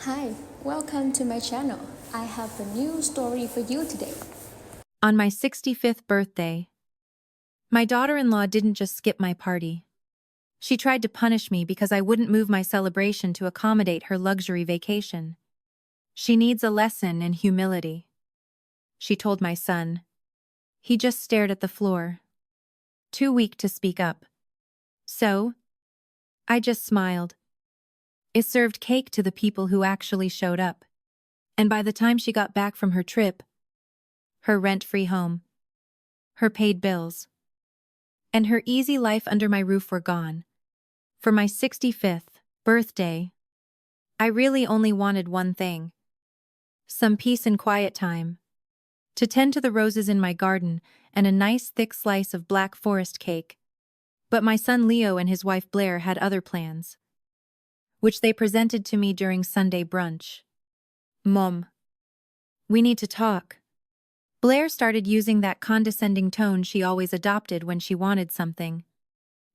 Hi, welcome to my channel. I have a new story for you today. On my 65th birthday, my daughter-in-law didn't just skip my party. She tried to punish me because I wouldn't move my celebration to accommodate her luxury vacation. She needs a lesson in humility, she told my son. He just stared at the floor, too weak to speak up. So, I just smiled. It served cake to the people who actually showed up. And by the time she got back from her trip, her rent-free home, her paid bills, and her easy life under my roof were gone. For my 65th birthday, I really only wanted one thing: some peace and quiet time, to tend to the roses in my garden and a nice thick slice of black forest cake. But my son Leo and his wife Blair had other plans, which they presented to me during Sunday brunch. "Mom, we need to talk." Blair started using that condescending tone she always adopted when she wanted something.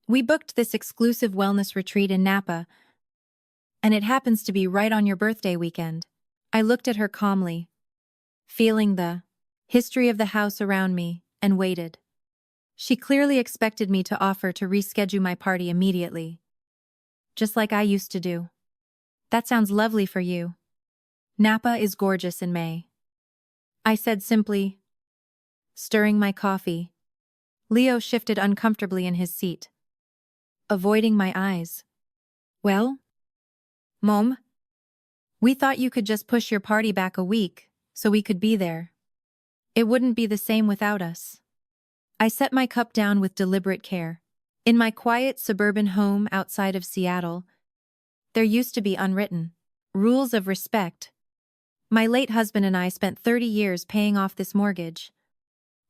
"We booked this exclusive wellness retreat in Napa, and it happens to be right on your birthday weekend." I looked at her calmly, feeling the history of the house around me, and waited. She clearly expected me to offer to reschedule my party immediately, just like I used to do. "That sounds lovely for you. Napa is gorgeous in May," I said simply, stirring my coffee. Leo shifted uncomfortably in his seat, avoiding my eyes. "Well, Mom, we thought you could just push your party back a week so we could be there. It wouldn't be the same without us." I set my cup down with deliberate care. In my quiet suburban home outside of Seattle, there used to be unwritten rules of respect. My late husband and I spent 30 years paying off this mortgage.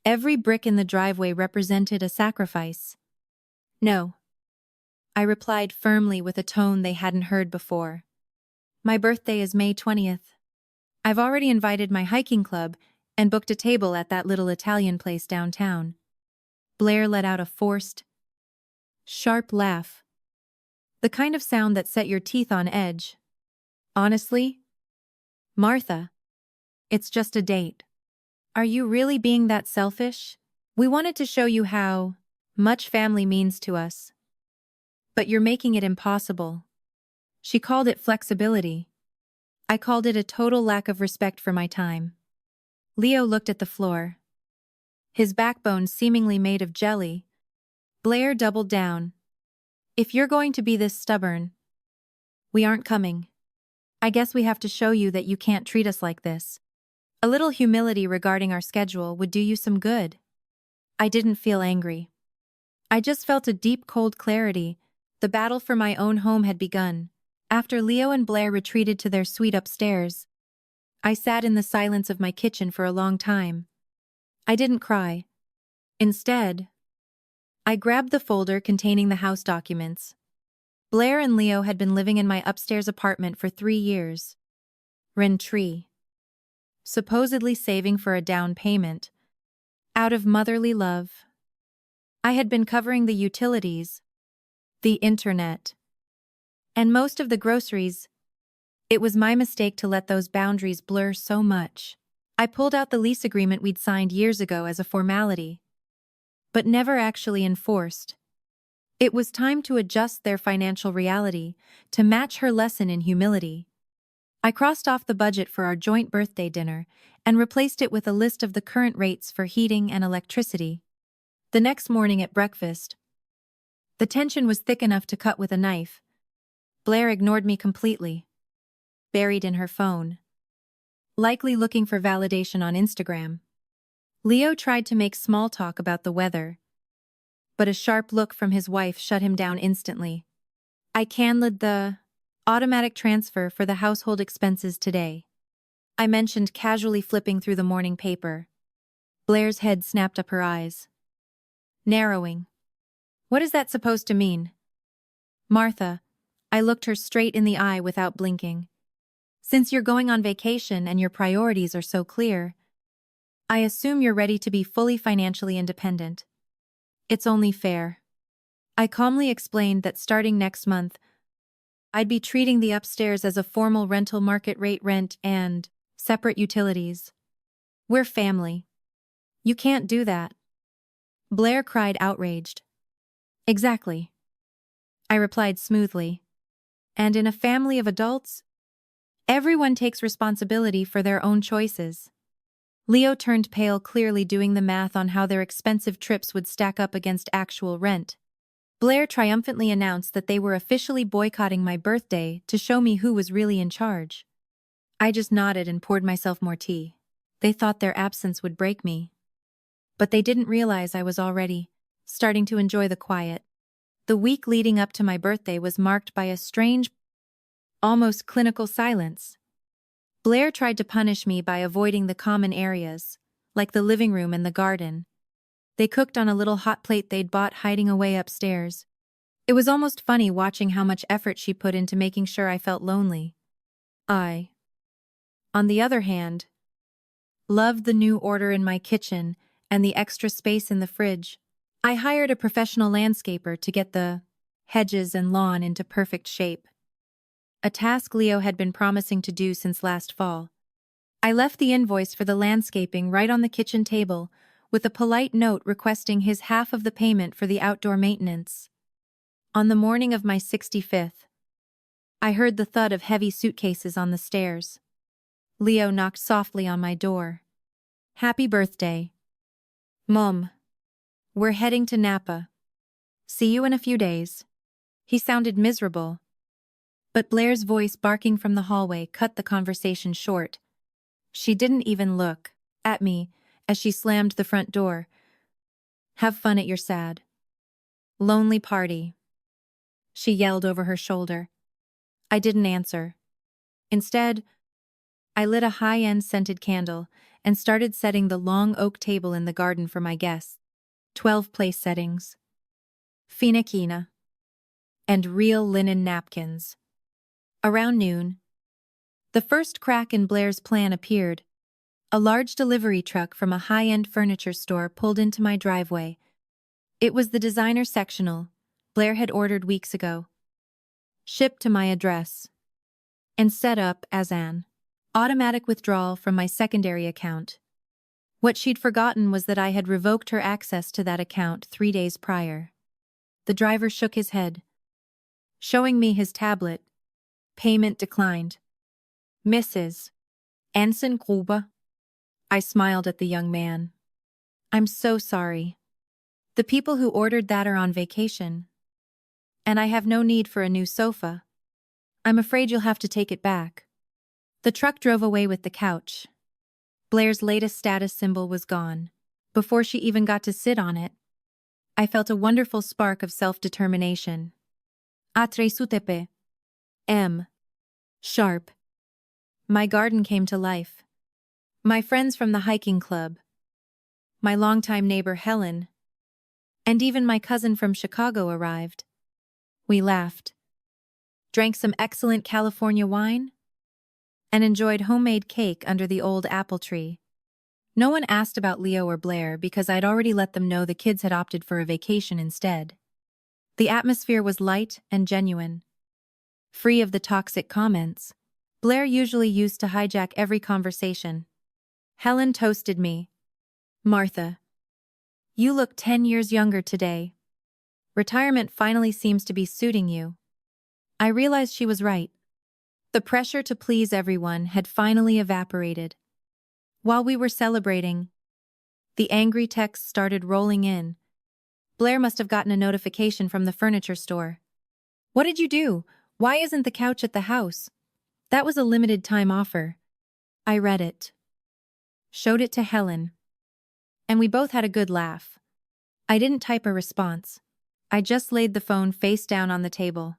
Every brick in the driveway represented a sacrifice. "No," I replied firmly with a tone they hadn't heard before. "My birthday is May 20th. I've already invited my hiking club and booked a table at that little Italian place downtown." Blair let out a forced, sharp laugh, the kind of sound that set your teeth on edge. "Honestly, Martha, it's just a date. Are you really being that selfish? We wanted to show you how much family means to us. But you're making it impossible." She called it flexibility. I called it a total lack of respect for my time. Leo looked at the floor, his backbone seemingly made of jelly. Blair doubled down. "If you're going to be this stubborn, we aren't coming. I guess we have to show you that you can't treat us like this. A little humility regarding our schedule would do you some good." I didn't feel angry. I just felt a deep cold clarity. The battle for my own home had begun. After Leo and Blair retreated to their suite upstairs, I sat in the silence of my kitchen for a long time. I didn't cry. Instead, I grabbed the folder containing the house documents. Blair and Leo had been living in my upstairs apartment for 3 years. Rent-free. Supposedly saving for a down payment. Out of motherly love. I had been covering the utilities, the internet, and most of the groceries. It was my mistake to let those boundaries blur so much. I pulled out the lease agreement we'd signed years ago as a formality, but never actually enforced. It was time to adjust their financial reality to match her lesson in humility. I crossed off the budget for our joint birthday dinner and replaced it with a list of the current rates for heating and electricity. The next morning at breakfast, the tension was thick enough to cut with a knife. Blair ignored me completely, buried in her phone, likely looking for validation on Instagram. Leo tried to make small talk about the weather, but a sharp look from his wife shut him down instantly. "I canceled the automatic transfer for the household expenses today," I mentioned, casually flipping through the morning paper. Blair's head snapped up her eyes, narrowing. "What is that supposed to mean?" "Martha," I looked her straight in the eye without blinking. "Since you're going on vacation and your priorities are so clear, I assume you're ready to be fully financially independent. It's only fair." I calmly explained that starting next month, I'd be treating the upstairs as a formal rental market rate rent and separate utilities. We're family. You can't do that. Blair cried outraged. Exactly. I replied smoothly. And in a family of adults, everyone takes responsibility for their own choices. Leo turned pale, clearly doing the math on how their expensive trips would stack up against actual rent. Blair triumphantly announced that they were officially boycotting my birthday to show me who was really in charge. I just nodded and poured myself more tea. They thought their absence would break me. But they didn't realize I was already starting to enjoy the quiet. The week leading up to my birthday was marked by a strange, almost clinical silence. Blair tried to punish me by avoiding the common areas, like the living room and the garden. They cooked on a little hot plate they'd bought hiding away upstairs. It was almost funny watching how much effort she put into making sure I felt lonely. I, on the other hand, loved the new order in my kitchen and the extra space in the fridge. I hired a professional landscaper to get the hedges and lawn into perfect shape, a task Leo had been promising to do since last fall. I left the invoice for the landscaping right on the kitchen table, with a polite note requesting his half of the payment for the outdoor maintenance. On the morning of my 65th, I heard the thud of heavy suitcases on the stairs. Leo knocked softly on my door. Happy birthday. Mom. We're heading to Napa. See you in a few days. He sounded miserable, but Blair's voice barking from the hallway cut the conversation short. She didn't even look at me as she slammed the front door. Have fun at your sad, lonely party, she yelled over her shoulder. I didn't answer. Instead, I lit a high-end scented candle and started setting the long oak table in the garden for my guests. 12 place settings, fina and real linen napkins. Around noon, the first crack in Blair's plan appeared. A large delivery truck from a high-end furniture store pulled into my driveway. It was the designer sectional Blair had ordered weeks ago, shipped to my address, and set up as an automatic withdrawal from my secondary account. What she'd forgotten was that I had revoked her access to that account 3 days prior. The driver shook his head, showing me his tablet. Payment declined. Mrs. Ensign Gruber. I smiled at the young man. I'm so sorry. The people who ordered that are on vacation. And I have no need for a new sofa. I'm afraid you'll have to take it back. The truck drove away with the couch. Blair's latest status symbol was gone. Before she even got to sit on it, I felt a wonderful spark of self-determination. Atre sutepe. M. Sharp. My garden came to life. My friends from the hiking club, my longtime neighbor Helen, and even my cousin from Chicago arrived. We laughed, drank some excellent California wine, and enjoyed homemade cake under the old apple tree. No one asked about Leo or Blair because I'd already let them know the kids had opted for a vacation instead. The atmosphere was light and genuine, free of the toxic comments Blair usually used to hijack every conversation. Helen toasted me. Martha, you look 10 years younger today. Retirement finally seems to be suiting you. I realized she was right. The pressure to please everyone had finally evaporated. While we were celebrating, the angry texts started rolling in. Blair must have gotten a notification from the furniture store. What did you do? Why isn't the couch at the house? That was a limited time offer. I read it. Showed it to Helen. And we both had a good laugh. I didn't type a response. I just laid the phone face down on the table.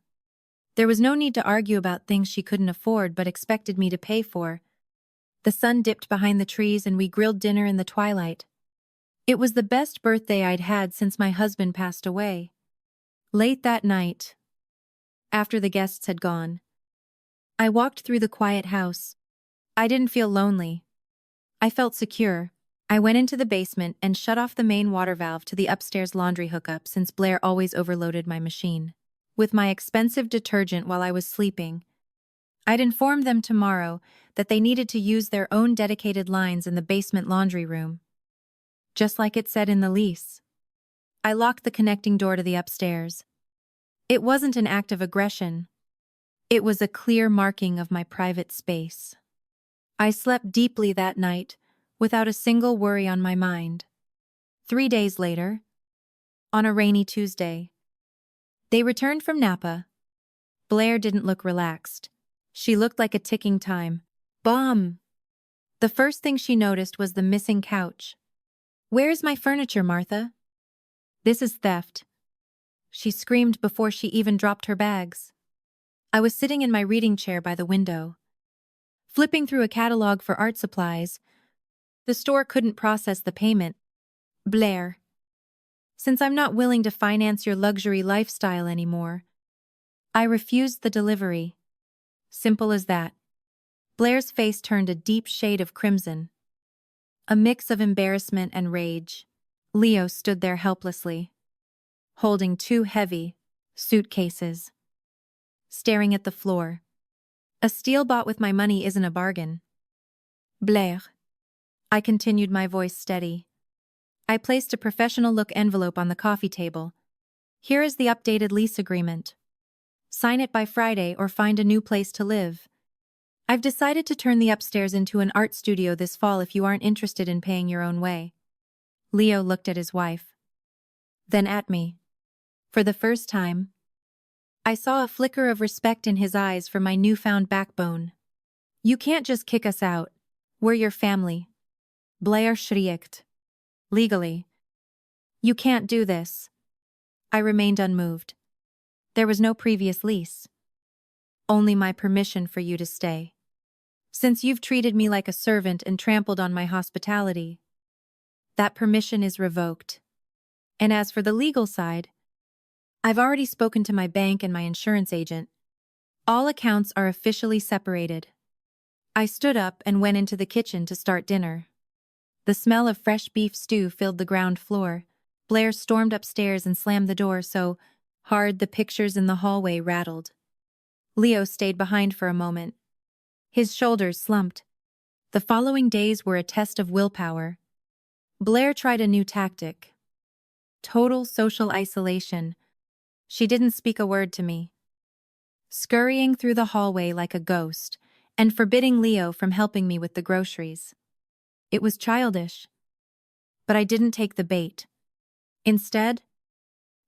There was no need to argue about things she couldn't afford but expected me to pay for. The sun dipped behind the trees and we grilled dinner in the twilight. It was the best birthday I'd had since my husband passed away. Late that night, after the guests had gone, I walked through the quiet house. I didn't feel lonely. I felt secure. I went into the basement and shut off the main water valve to the upstairs laundry hookup since Blair always overloaded my machine. with my expensive detergent while I was sleeping. I'd informed them tomorrow that they needed to use their own dedicated lines in the basement laundry room, just like it said in the lease. I locked the connecting door to the upstairs. It wasn't an act of aggression. It was a clear marking of my private space. I slept deeply that night, without a single worry on my mind. 3 days later, on a rainy Tuesday, they returned from Napa. Blair didn't look relaxed. She looked like a ticking time bomb. The first thing she noticed was the missing couch. "Where's my furniture, Martha?" "This is theft," she screamed before she even dropped her bags. I was sitting in my reading chair by the window, flipping through a catalog for art supplies. The store couldn't process the payment. "Blair, since I'm not willing to finance your luxury lifestyle anymore, I refused the delivery. Simple as that." Blair's face turned a deep shade of crimson, a mix of embarrassment and rage. Leo stood there helplessly, holding 2 heavy suitcases, staring at the floor. "A steal bought with my money isn't a bargain." "Blair," I continued, my voice steady. I placed a professional-look envelope on the coffee table. "Here is the updated lease agreement. Sign it by Friday or find a new place to live. I've decided to turn the upstairs into an art studio this fall if you aren't interested in paying your own way." Leo looked at his wife, then at me. For the first time, I saw a flicker of respect in his eyes for my newfound backbone. "You can't just kick us out. We're your family." Blair shrieked. "Legally, you can't do this." I remained unmoved. There was no previous lease. Only my permission for you to stay. Since you've treated me like a servant and trampled on my hospitality, that permission is revoked. And as for the legal side, I've already spoken to my bank and my insurance agent. All accounts are officially separated. I stood up and went into the kitchen to start dinner. The smell of fresh beef stew filled the ground floor. Blair stormed upstairs and slammed the door so hard the pictures in the hallway rattled. Leo stayed behind for a moment. His shoulders slumped. The following days were a test of willpower. Blair tried a new tactic. Total social isolation. She didn't speak a word to me, scurrying through the hallway like a ghost and forbidding Leo from helping me with the groceries. It was childish, but I didn't take the bait. Instead,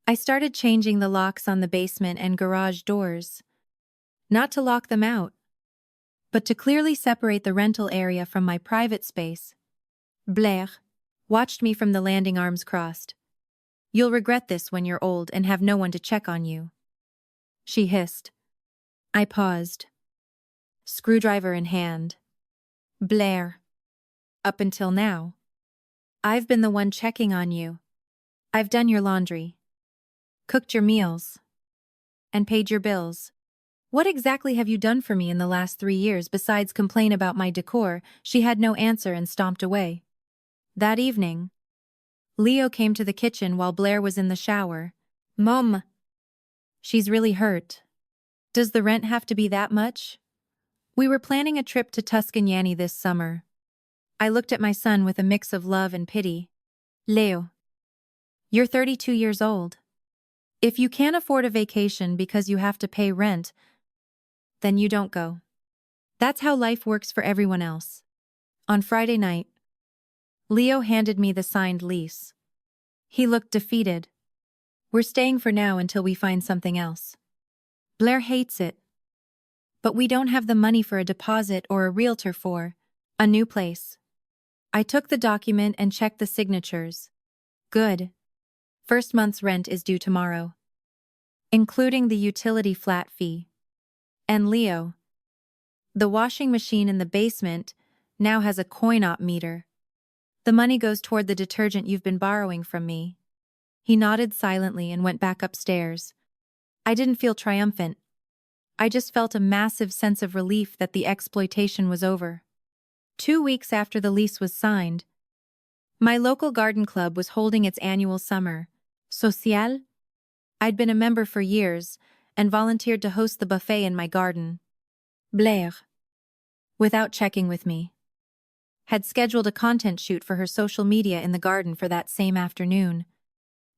I started changing the locks on the basement and garage doors, not to lock them out, but to clearly separate the rental area from my private space. Blair watched me from the landing, arms crossed. "You'll regret this when you're old and have no one to check on you," she hissed. I paused, screwdriver in hand. "Blair, up until now, I've been the one checking on you. I've done your laundry, cooked your meals, and paid your bills. What exactly have you done for me in the last 3 years besides complain about my decor?" She had no answer and stomped away. That evening, Leo came to the kitchen while Blair was in the shower. "Mom, she's really hurt. Does the rent have to be that much? We were planning a trip to Tuscany this summer." I looked at my son with a mix of love and pity. "Leo, you're 32 years old. If you can't afford a vacation because you have to pay rent, then you don't go. That's how life works for everyone else." On Friday night, Leo handed me the signed lease. He looked defeated. "We're staying for now until we find something else. Blair hates it, but we don't have the money for a deposit or a realtor for a new place." I took the document and checked the signatures. Good. First month's rent is due tomorrow, including the utility flat fee. And Leo, the washing machine in the basement now has a coin-op meter. The money goes toward the detergent you've been borrowing from me. He nodded silently and went back upstairs. I didn't feel triumphant. I just felt a massive sense of relief that the exploitation was over. 2 weeks after the lease was signed, my local garden club was holding its annual summer social. I'd been a member for years, and volunteered to host the buffet in my garden. Blair, without checking with me, had scheduled a content shoot for her social media in the garden for that same afternoon.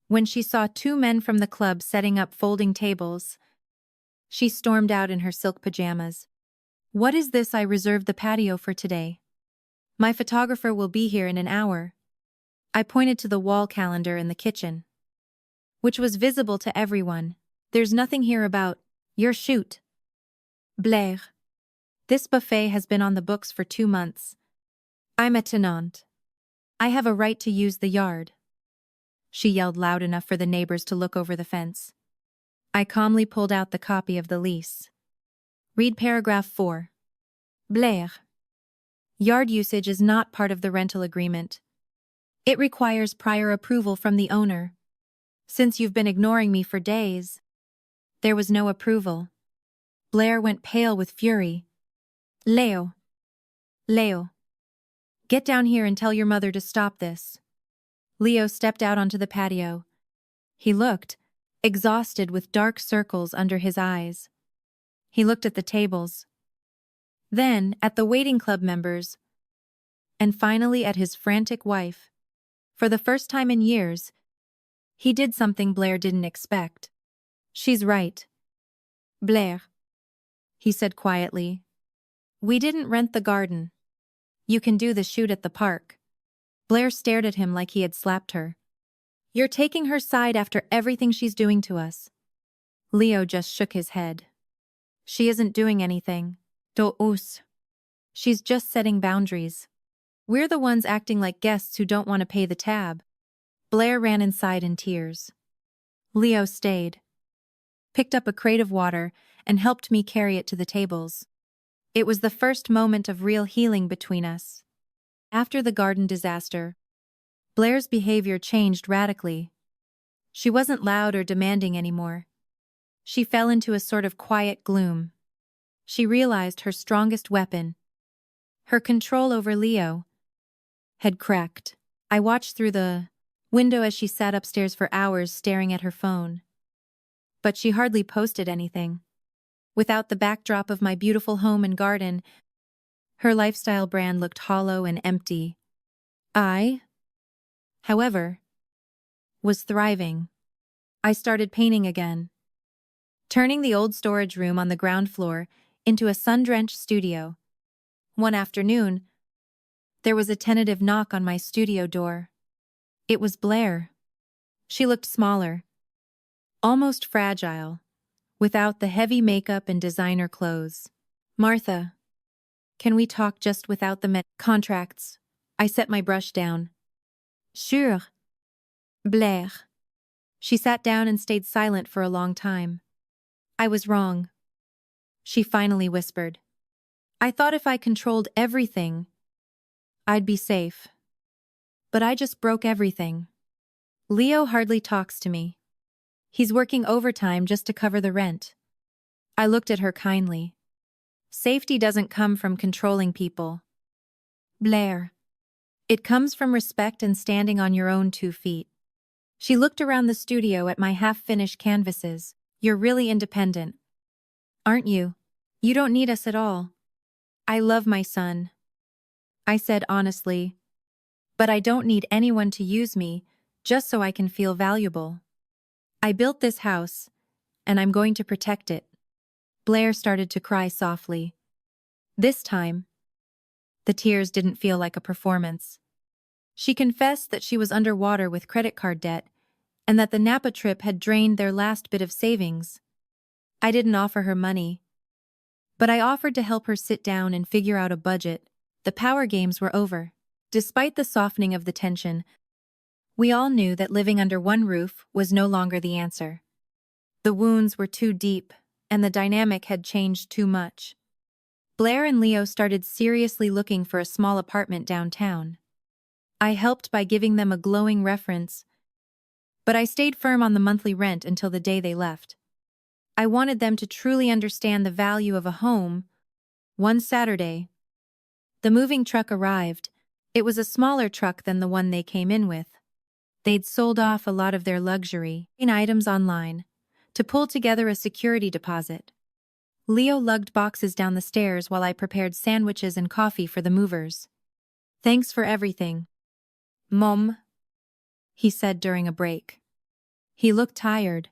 When she saw two men from the club setting up folding tables, she stormed out in her silk pajamas. "What is this? I reserved the patio for today. My photographer will be here in an hour." I pointed to the wall calendar in the kitchen, which was visible to everyone. "There's nothing here about your shoot. Blair, this buffet has been on the books for 2 months. I'm a tenant. I have a right to use the yard." She yelled loud enough for the neighbors to look over the fence. I calmly pulled out the copy of the lease. "Read paragraph 4. Blair, yard usage is not part of the rental agreement. It requires prior approval from the owner. Since you've been ignoring me for days." There was no approval. Blair went pale with fury. Leo, get down here and tell your mother to stop this." Leo stepped out onto the patio. He looked exhausted with dark circles under his eyes. He looked at the tables, then at the waiting club members, and finally at his frantic wife. For the first time in years, he did something Blair didn't expect. "She's right. Blair," he said quietly. "We didn't rent the garden. You can do the shoot at the park." Blair stared at him like he had slapped her. "You're taking her side after everything she's doing to us." Leo just shook his head. "She isn't doing anything. To us. She's just setting boundaries. We're the ones acting like guests who don't want to pay the tab." Blair ran inside in tears. Leo stayed, picked up a crate of water, and helped me carry it to the tables. It was the first moment of real healing between us. After the garden disaster, Blair's behavior changed radically. She wasn't loud or demanding anymore. She fell into a sort of quiet gloom. She realized her strongest weapon, her control over Leo, had cracked. I watched through the window as she sat upstairs for hours staring at her phone. But she hardly posted anything. Without the backdrop of my beautiful home and garden, her lifestyle brand looked hollow and empty. I, however, was thriving. I started painting again, turning the old storage room on the ground floor into a sun-drenched studio. One afternoon, there was a tentative knock on my studio door. It was Blair. She looked smaller, almost fragile, without the heavy makeup and designer clothes. "Martha, can we talk just without the contracts?" I set my brush down. "Sure, Blair." She sat down and stayed silent for a long time. "I was wrong," she finally whispered. "I thought if I controlled everything, I'd be safe. But I just broke everything. Leo hardly talks to me. He's working overtime just to cover the rent." I looked at her kindly. "Safety doesn't come from controlling people, Blair. It comes from respect and standing on your own 2 feet." She looked around the studio at my half-finished canvases. "You're really independent, aren't you? You don't need us at all." "I love my son," I said honestly, "but I don't need anyone to use me just so I can feel valuable. I built this house, and I'm going to protect it." Blair started to cry softly. This time, the tears didn't feel like a performance. She confessed that she was underwater with credit card debt and that the Napa trip had drained their last bit of savings. I didn't offer her money, but I offered to help her sit down and figure out a budget. The power games were over. Despite the softening of the tension, we all knew that living under one roof was no longer the answer. The wounds were too deep, and the dynamic had changed too much. Blair and Leo started seriously looking for a small apartment downtown. I helped by giving them a glowing reference, but I stayed firm on the monthly rent until the day they left. I wanted them to truly understand the value of a home. One Saturday, the moving truck arrived. It was a smaller truck than the one they came in with. They'd sold off a lot of their luxury items online, to pull together a security deposit. Leo lugged boxes down the stairs while I prepared sandwiches and coffee for the movers. "Thanks for everything, Mom," he said during a break. He looked tired,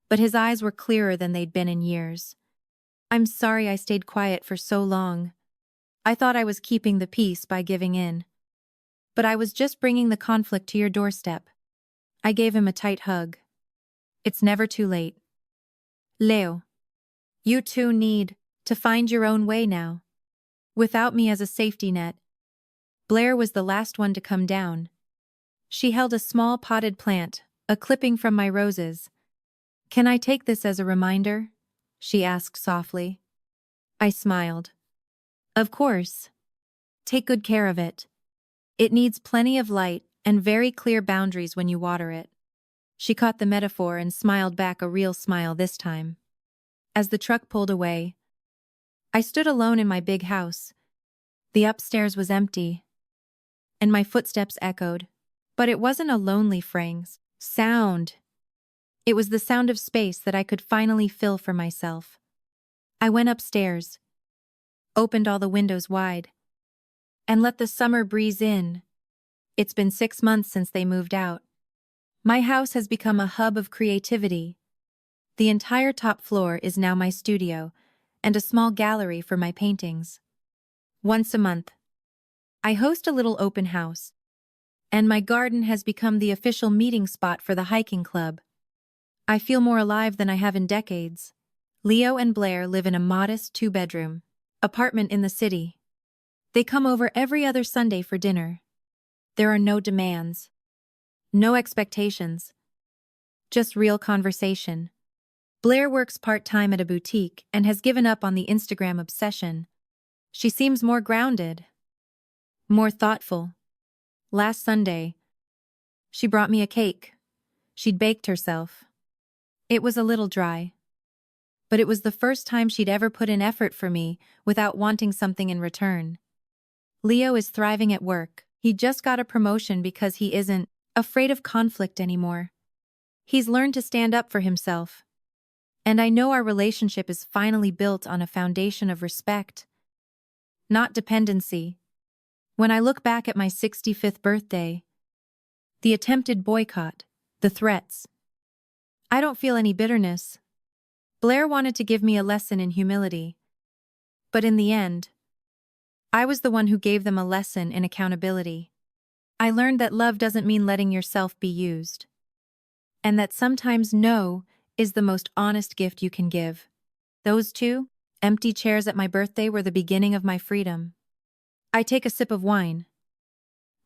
but his eyes were clearer than they'd been in years. "I'm sorry I stayed quiet for so long. I thought I was keeping the peace by giving in. But I was just bringing the conflict to your doorstep." I gave him a tight hug. "It's never too late. Leo, you two need to find your own way now. Without me as a safety net." Blair was the last one to come down. She held a small potted plant, a clipping from my roses. "Can I take this as a reminder?" she asked softly. I smiled. "Of course. Take good care of it. It needs plenty of light and very clear boundaries when you water it." She caught the metaphor and smiled back, a real smile this time. As the truck pulled away, I stood alone in my big house. The upstairs was empty, and my footsteps echoed. But it wasn't a lonely Frank's sound. It was the sound of space that I could finally fill for myself. I went upstairs, opened all the windows wide, and let the summer breeze in. It's been 6 months since they moved out. My house has become a hub of creativity. The entire top floor is now my studio, and a small gallery for my paintings. Once a month, I host a little open house, and my garden has become the official meeting spot for the hiking club. I feel more alive than I have in decades. Leo and Blair live in a modest 2-bedroom apartment in the city. They come over every other Sunday for dinner. There are no demands, no expectations, just real conversation. Blair works part-time at a boutique and has given up on the Instagram obsession. She seems more grounded, more thoughtful. Last Sunday, she brought me a cake. She'd baked herself. It was a little dry, but it was the first time she'd ever put in effort for me without wanting something in return. Leo is thriving at work. He just got a promotion because he isn't afraid of conflict anymore. He's learned to stand up for himself. And I know our relationship is finally built on a foundation of respect, not dependency. When I look back at my 65th birthday, the attempted boycott, the threats, I don't feel any bitterness. Blair wanted to give me a lesson in humility, but in the end, I was the one who gave them a lesson in accountability. I learned that love doesn't mean letting yourself be used, and that sometimes no is the most honest gift you can give. Those 2 empty chairs at my birthday were the beginning of my freedom. I take a sip of wine,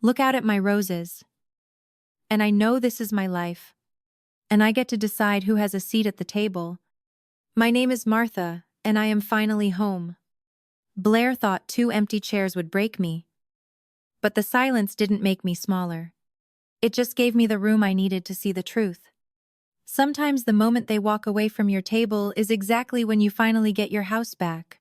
look out at my roses, and I know this is my life, and I get to decide who has a seat at the table. My name is Martha, and I am finally home. Blair thought 2 empty chairs would break me, but the silence didn't make me smaller. It just gave me the room I needed to see the truth. Sometimes the moment they walk away from your table is exactly when you finally get your house back.